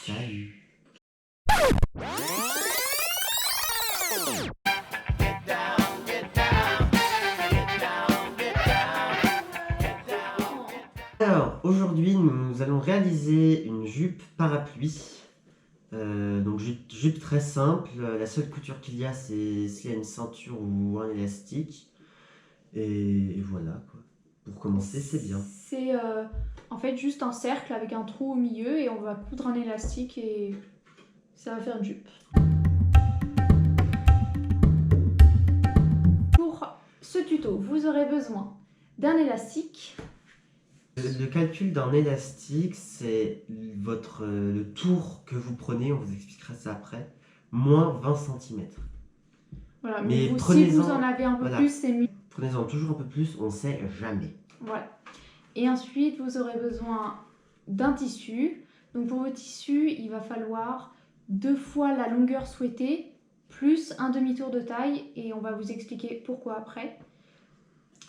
Salut. Alors, aujourd'hui, nous allons réaliser une jupe parapluie. Donc, jupe très simple. La seule couture qu'il y a, c'est s'il y a une ceinture ou un élastique. Et voilà, quoi. Pour commencer, c'est bien. C'est en fait juste un cercle avec un trou au milieu et on va coudre un élastique et ça va faire une jupe. Pour ce tuto, vous aurez besoin d'un élastique. Le calcul d'un élastique, c'est le tour que vous prenez, on vous expliquera ça après, moins 20 cm. Voilà, Mais si prenez-en- vous en avez un peu voilà. plus, c'est mieux. Prenez-en toujours un peu plus, on sait jamais. Voilà. Et ensuite, vous aurez besoin d'un tissu. Donc pour votre tissu, il va falloir 2 fois la longueur souhaitée, plus un demi-tour de taille. Et on va vous expliquer pourquoi après.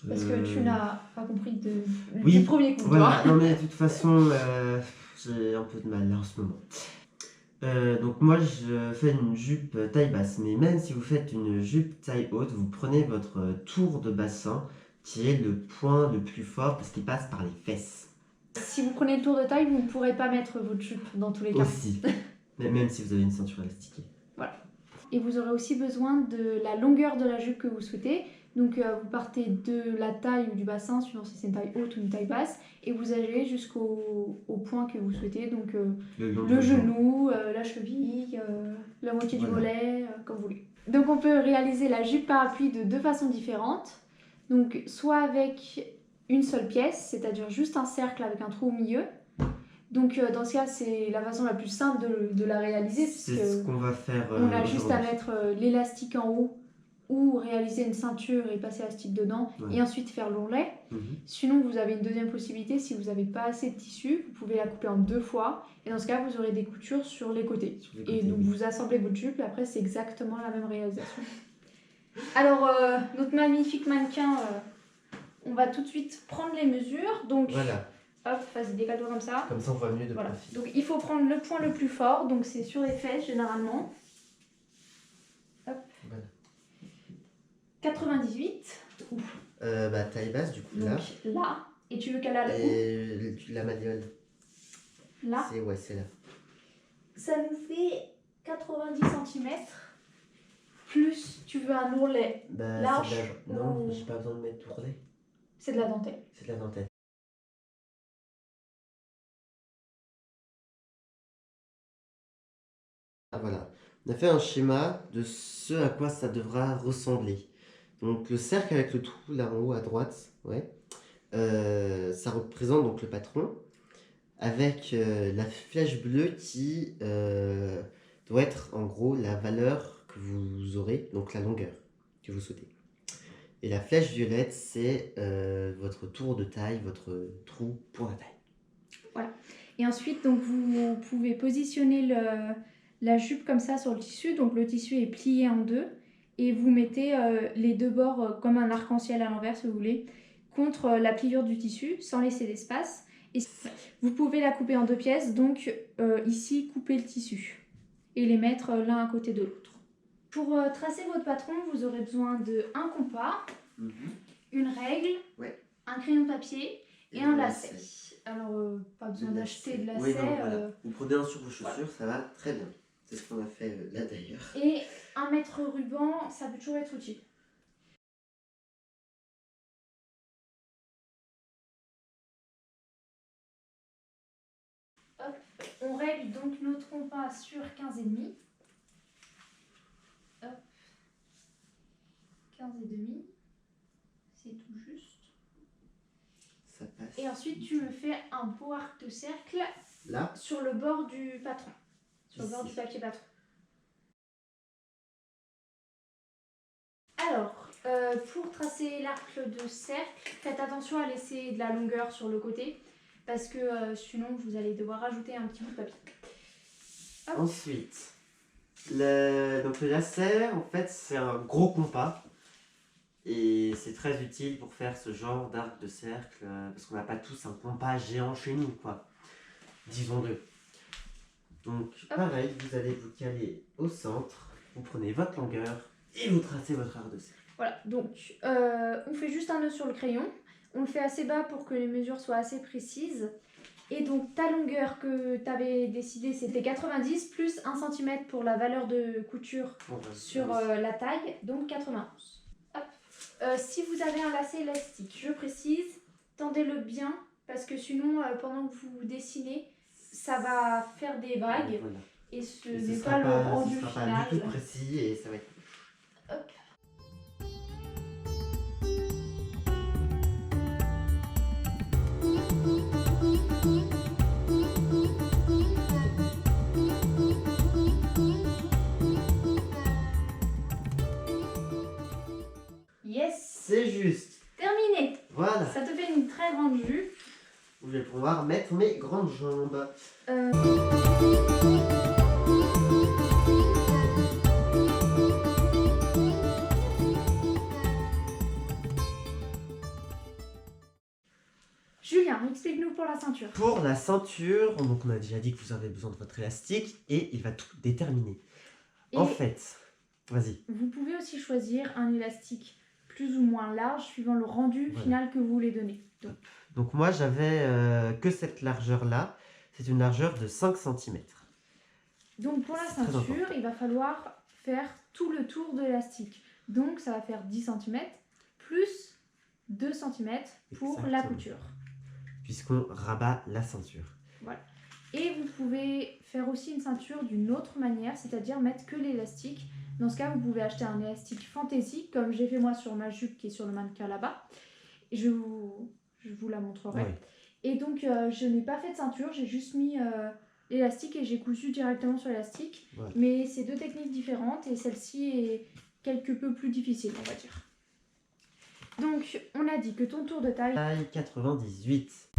Parce que tu n'as pas compris du premier coup. Voilà, non mais de toute façon, j'ai un peu de mal là en ce moment. Donc moi je fais une jupe taille basse, mais même si vous faites une jupe taille haute, vous prenez votre tour de bassin qui est le point le plus fort parce qu'il passe par les fesses. Si vous prenez le tour de taille, vous ne pourrez pas mettre votre jupe dans tous les cas. Aussi, même si vous avez une ceinture élastiquée. Voilà. Et vous aurez aussi besoin de la longueur de la jupe que vous souhaitez. Donc vous partez de la taille ou du bassin, suivant si c'est une taille haute ou une taille basse, et vous allez jusqu'au point que vous souhaitez. Donc le genou, la cheville, la moitié du mollet, comme vous voulez. Donc on peut réaliser la jupe parapluie de 2 façons différentes. Donc soit avec une seule pièce, c'est-à-dire juste un cercle avec un trou au milieu. Donc dans ce cas, c'est la façon la plus simple de la réaliser. C'est ce qu'on va faire on a juste à mettre l'élastique en haut ou réaliser une ceinture et passer l'élastique dedans et ensuite faire l'ourlet. Sinon, vous avez une deuxième possibilité. Si vous n'avez pas assez de tissu, vous pouvez la couper en 2 fois. Et dans ce cas, vous aurez des coutures sur les côtés. Et donc, vous assemblez votre jupe et après, c'est exactement la même réalisation. Alors, notre magnifique mannequin, on va tout de suite prendre les mesures. Donc, voilà. Hop, vas-y, décale-toi comme ça. Comme ça, on voit mieux de profil. Donc, il faut prendre le point le plus fort. Donc, c'est sur les fesses, généralement. Hop. Voilà. 98. Taille basse, du coup, donc, là. Et tu veux qu'elle aille où? Et la malléole. Là. C'est là. Ça nous fait 90 cm. Plus, tu veux un ourlet large. Non, j'ai pas besoin de mettre d'ourlet. C'est de la dentelle. C'est de la dentelle. Ah voilà, on a fait un schéma de ce à quoi ça devra ressembler. Donc le cercle avec le trou là en haut à droite, ça représente donc le patron, avec la flèche bleue qui doit être en gros la valeur que vous aurez, donc la longueur que vous souhaitez. Et la flèche violette, c'est votre tour de taille, votre trou pour la taille. Voilà. Et ensuite, donc, vous pouvez positionner la jupe comme ça sur le tissu. Donc le tissu est plié en deux. Et vous mettez les deux bords comme un arc-en-ciel à l'envers, si vous voulez, contre la pliure du tissu, sans laisser d'espace. Et vous pouvez la couper en 2 pièces. Donc ici, couper le tissu. Et les mettre l'un à côté de l'autre. Pour tracer votre patron, vous aurez besoin d'un compas, une règle, un crayon de papier et un lacet. Alors, pas besoin d'acheter de lacet. Oui, non, voilà. Vous prenez un sur vos chaussures, ça va très bien. C'est ce qu'on a fait là d'ailleurs. Et un mètre ruban, ça peut toujours être utile. Hop. On règle donc notre compas sur 15,5. Hop. 15,5. C'est tout juste. Ça passe. Et ensuite, tu me fais un beau arc de cercle là sur le bord du patron. Sur le bord du papier patron. Alors, pour tracer l'arc de cercle, faites attention à laisser de la longueur sur le côté parce que sinon vous allez devoir rajouter un petit bout de papier. Hop. Ensuite, donc le lacet, en fait, c'est un gros compas et c'est très utile pour faire ce genre d'arc de cercle parce qu'on n'a pas tous un compas géant chez nous, quoi. Disons-le. Donc pareil, vous allez vous caler au centre, vous prenez votre longueur et vous tracez votre arc de cercle. Voilà, donc on fait juste un nœud sur le crayon. On le fait assez bas pour que les mesures soient assez précises. Et donc ta longueur que tu avais décidé, c'était 90 plus 1 cm pour la valeur de couture sur la taille, donc 91. Hop. Si vous avez un lacet élastique, je précise, tendez-le bien parce que sinon, pendant que vous dessinez, ça va faire des vagues Voilà. et ce Et n'est ce pas le rendu sera final. pas du tout précis et ça va être... Hop. Yes, C'est juste. terminé. Voilà. Ça te fait une très grande jupe. Je vais pouvoir mettre mes grandes jambes. Julien, explique-nous pour la ceinture. Pour la ceinture, donc on a déjà dit que vous avez besoin de votre élastique et il va tout déterminer. Et En fait, vas-y. vous pouvez aussi choisir un élastique plus ou moins large suivant le rendu Voilà. final que vous voulez donner. Donc moi j'avais que cette largeur là, c'est une largeur de 5 cm. Donc pour la C'est très ceinture, important. il va falloir faire tout le tour de l'élastique. Donc ça va faire 10 cm plus 2 cm pour la Exactement. couture. Puisqu'on rabat la ceinture. Et vous pouvez faire aussi une ceinture d'une autre manière, c'est-à-dire mettre que l'élastique. Dans ce cas, vous pouvez acheter un élastique fantaisie, comme j'ai fait moi sur ma jupe qui est sur le mannequin là-bas. Et je vous la montrerai. Oui. Et donc, je n'ai pas fait de ceinture, j'ai juste mis l'élastique et j'ai cousu directement sur l'élastique. Voilà. Mais c'est deux techniques différentes et celle-ci est quelque peu plus difficile, on va dire. Donc, on a dit que ton tour de taille... Taille 98.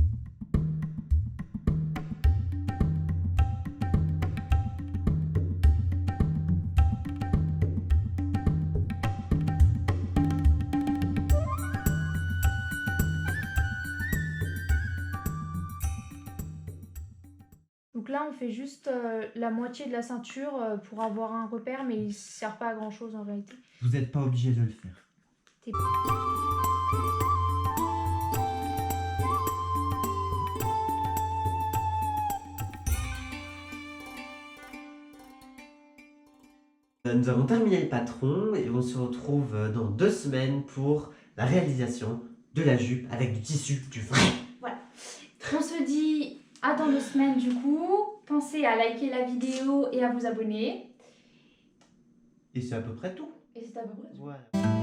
Donc là, on fait juste la moitié de la ceinture pour avoir un repère, mais il ne sert pas à grand chose en réalité. Vous n'êtes pas obligé de le faire. Nous avons terminé le patron et on se retrouve dans 2 semaines pour la réalisation de la jupe avec du tissu du vrai. Voilà. On se dit à dans 2 semaines du coup. Pensez à liker la vidéo et à vous abonner. Et c'est à peu près tout. Et c'est à peu près tout. Voilà.